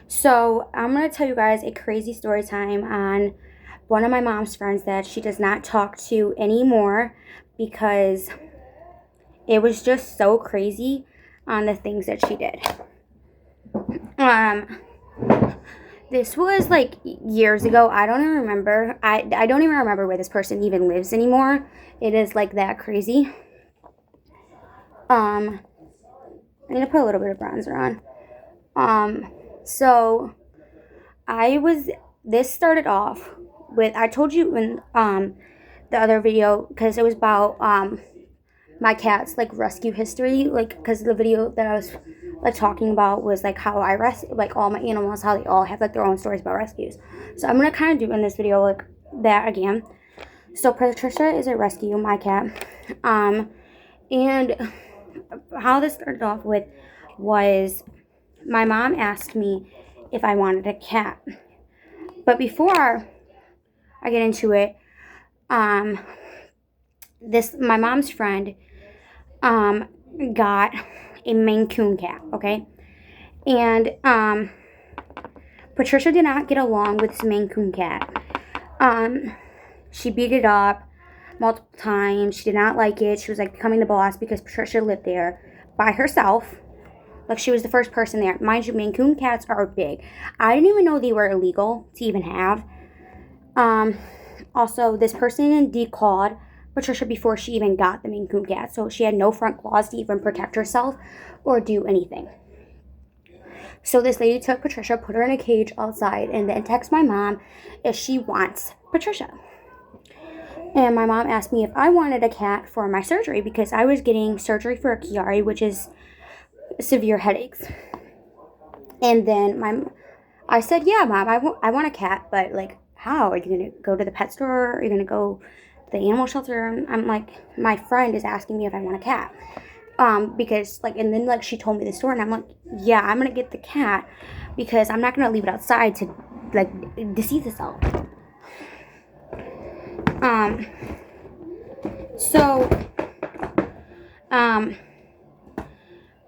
So I'm gonna tell you guys a crazy story time on one of my mom's friends that she does not talk to anymore because it was just so crazy on the things that she did. Um, this was like years ago. I don't even remember. I don't even remember where this person even lives anymore. It is like that crazy. I'm gonna put a little bit of bronzer on. So I was. This started off with I told you in the other video because it was about my cat's like rescue history, like because the video that I was like talking about was like how I rescue like all my animals, how they all have like their own stories about rescues. So I'm gonna kind of do in this video like that again. So Patricia is a rescue, my cat, and how this started off with was my mom asked me if I wanted a cat, but before I get into it, um, this my mom's friend um got a Maine Coon cat, okay? And Patricia did not get along with this Maine Coon cat. She beat it up multiple times. She did not like it. She was like becoming the boss because Patricia lived there by herself. Like she was the first person there. Mind you, Maine Coon cats are big. I didn't even know they were illegal to even have. Also, this person declawed Patricia before she even got the Maine Coon cat, so she had no front claws to even protect herself or do anything. So this lady took Patricia, put her in a cage outside, and then texted my mom if she wants Patricia. And my mom asked me if I wanted a cat for my surgery because I was getting surgery for a Chiari, which is severe headaches. And then I said, yeah, Mom, I want a cat, but like, how? Are you going to go to the pet store? Are you going to go to the animal shelter? I'm like, my friend is asking me if I want a cat. Because like, and then like she told me the story, and I'm like, yeah, I'm going to get the cat because I'm not going to leave it outside to like deceive itself. So,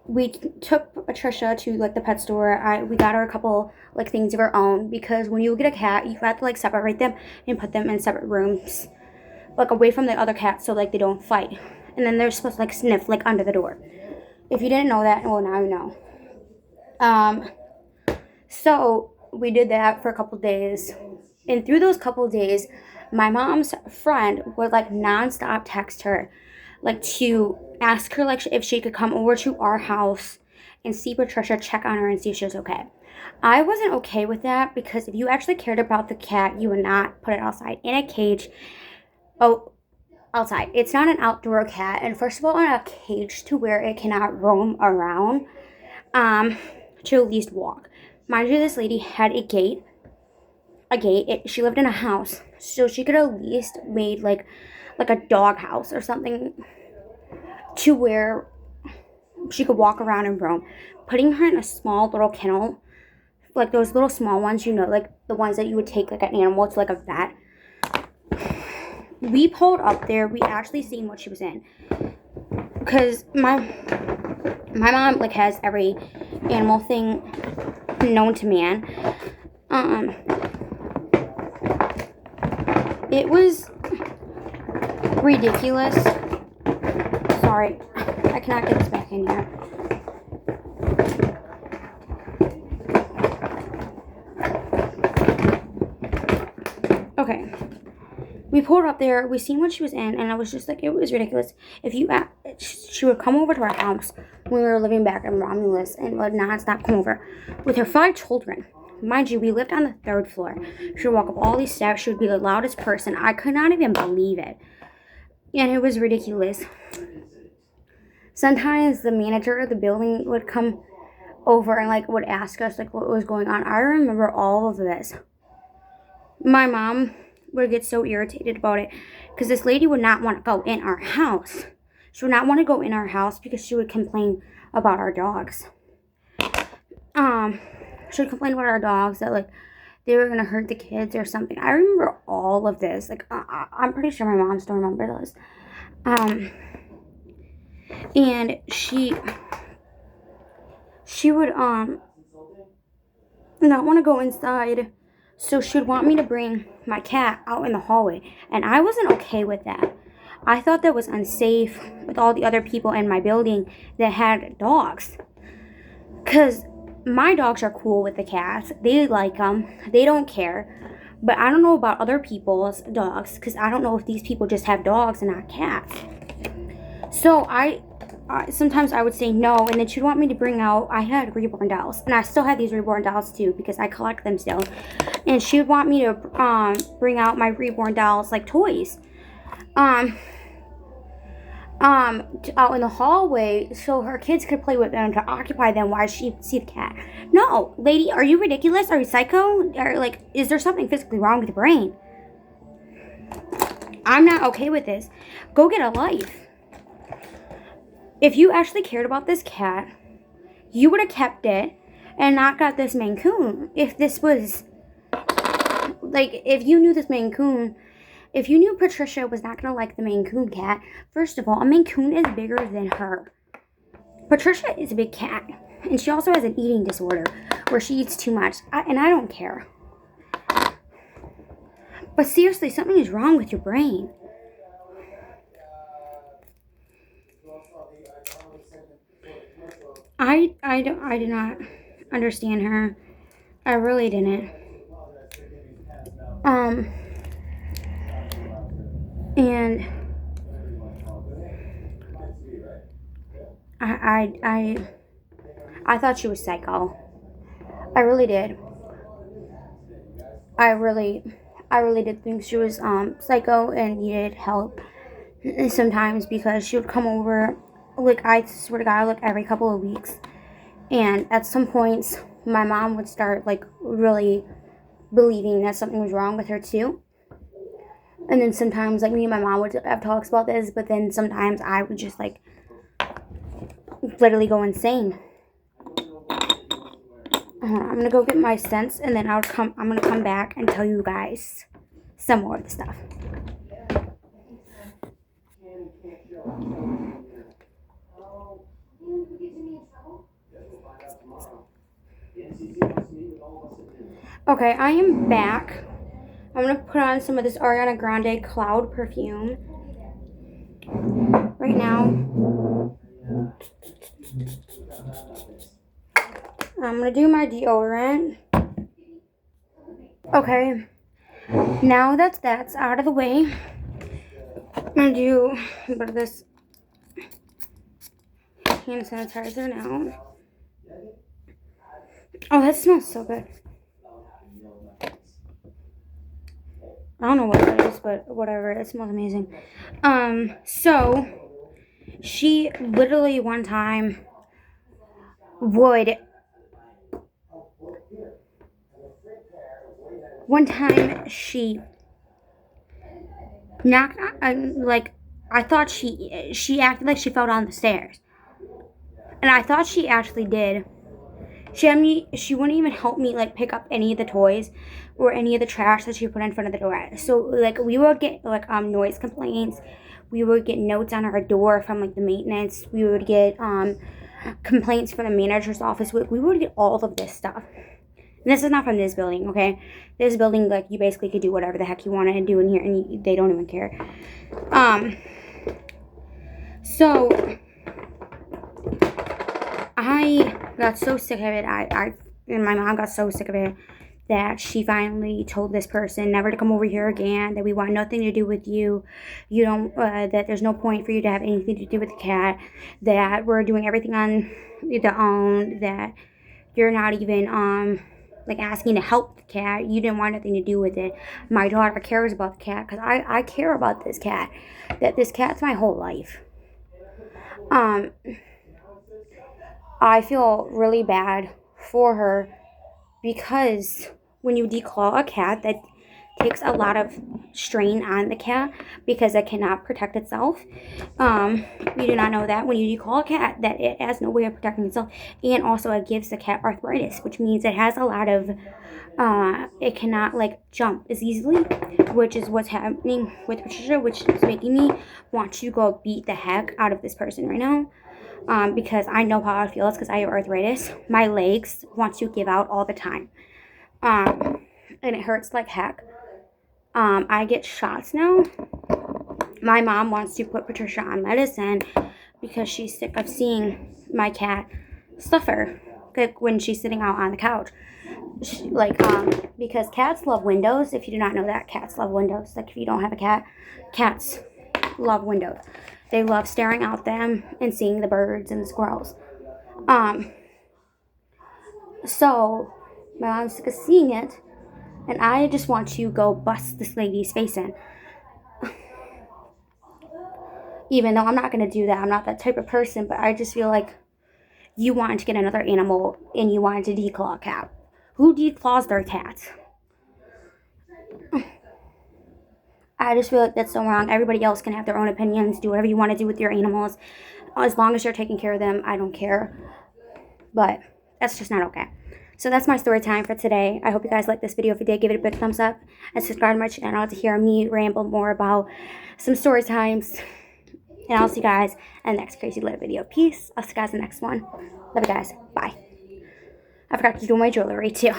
we took Patricia to like the pet store. We got her a couple like things of her own because when you get a cat, you have to like separate them and put them in separate rooms, like away from the other cats, so like they don't fight. And then they're supposed to like sniff like under the door. If you didn't know that, well now you know. So we did that for a couple days, and through those couple days, my mom's friend would like nonstop text her, like to ask her like if she could come over to our house and see Patricia, check on her and see if she was okay. I wasn't okay with that because if you actually cared about the cat, you would not put it outside in a cage. Oh, outside. It's not an outdoor cat, and first of all, in a cage to where it cannot roam around, to at least walk. Mind you, this lady had a gate. She lived in a house, so she could at least made like a dog house or something to where she could walk around and roam. Putting her in a small little kennel, like those little small ones, you know, like the ones that you would take like an animal to like a vet. We pulled up there. We actually seen what she was in, because my mom like has every animal thing known to man. It was ridiculous. Sorry, I cannot get this back in here. Okay. We pulled up there, we seen what she was in, and I was just like, it was ridiculous. She would come over to our house when we were living back in Romulus and would non-stop come over with her 5 children. Mind you, we lived on the 3rd floor. She would walk up all these steps. She would be the loudest person. I could not even believe it. And it was ridiculous. Sometimes the manager of the building would come over and like would ask us like what was going on. I remember all of this. My mom would get so irritated about it because this lady would not want to go in our house. She would not want to go in our house because she would complain about our dogs. She would complain about our dogs that like they were gonna hurt the kids or something. I remember all of this. Like I'm pretty sure my mom still remembers this. And she would not want to go inside. So she would want me to bring my cat out in the hallway. And I wasn't okay with that. I thought that was unsafe with all the other people in my building that had dogs. Because my dogs are cool with the cats. They like them. They don't care. But I don't know about other people's dogs. Because I don't know if these people just have dogs and not cats. So sometimes I would say no, and then she'd want me to bring out, I had reborn dolls, and I still have these reborn dolls too, because I collect them still, and she would want me to bring out my reborn dolls, like toys, um, out in the hallway, so her kids could play with them to occupy them while she see the cat. No, lady, are you ridiculous? Are you psycho? Or, like, is there something physically wrong with your brain? I'm not okay with this. Go get a life. If you actually cared about this cat, you would have kept it and not got this Maine Coon. If this was, like, if you knew this Maine Coon, if you knew Patricia was not going to like the Maine Coon cat, first of all, a Maine Coon is bigger than her. Patricia is a big cat, and she also has an eating disorder where she eats too much, and I don't care. But seriously, something is wrong with your brain. I did not understand her. I really didn't. And I thought she was psycho. I really did. I really did think she was psycho and needed help sometimes, because she would come over, like, I swear to God, like every couple of weeks, and at some points my mom would start like really believing that something was wrong with her too. And then sometimes, like, me and my mom would have talks about this, but then sometimes I would just like literally go insane. I'm gonna go get my scents, and then I'm gonna come back and tell you guys some more of the stuff. Okay, I am back. I'm gonna put on some of this Ariana Grande Cloud perfume right now. I'm gonna do my deodorant. Okay, now that that's out of the way, I'm gonna do a bit of this hand sanitizer now. Oh, that smells so good. I don't know what it is, but whatever. It smells amazing. So she literally one time she knocked on, like, I thought she acted like she fell down the stairs, and I thought she actually did. She wouldn't even help me, like, pick up any of the toys or any of the trash that she put in front of the door. So, like, we would get, like, noise complaints. We would get notes on our door from, like, the maintenance. We would get complaints from the manager's office. We would get all of this stuff. And this is not from this building, okay? This building, like, you basically could do whatever the heck you wanted to do in here, and they don't even care. So I got so sick of it. And my mom got so sick of it that she finally told this person never to come over here again, that we want nothing to do with you. You don't, that there's no point for you to have anything to do with the cat, that we're doing everything on the own, that you're not even, like, asking to help the cat. You didn't want nothing to do with it. My daughter cares about the cat, because I care about this cat. That this cat's my whole life. I feel really bad for her, because when you declaw a cat, that takes a lot of strain on the cat, because it cannot protect itself. You do not know that when you declaw a cat, that it has no way of protecting itself, and also it gives the cat arthritis, which means it has a lot of it cannot, like, jump as easily, which is what's happening with Patricia, which is making me want to go beat the heck out of this person right now. Because I know how I feel. It's because I have arthritis. My legs want to give out all the time. And it hurts like heck. I get shots now. My mom wants to put Patricia on medicine because she's sick of seeing my cat suffer, like when she's sitting out on the couch. Because cats love windows. If you do not know that, cats love windows. Like, if you don't have a cat, cats love windows. They love staring out them and seeing the birds and the squirrels. So my mom's sick of seeing it, and I just want to go bust this lady's face in. Even though I'm not going to do that. I'm not that type of person, but I just feel like you wanted to get another animal and you wanted to declaw a cat. Who declaws their cat? I just feel like that's so wrong. Everybody else can have their own opinions. Do whatever you want to do with your animals. As long as you're taking care of them, I don't care. But that's just not okay. So that's my story time for today. I hope you guys liked this video. If you did, give it a big thumbs up. And subscribe to my channel to hear me ramble more about some story times. And I'll see you guys in the next Crazy Lit video. Peace. I'll see you guys in the next one. Love you guys. Bye. I forgot to do my jewelry too.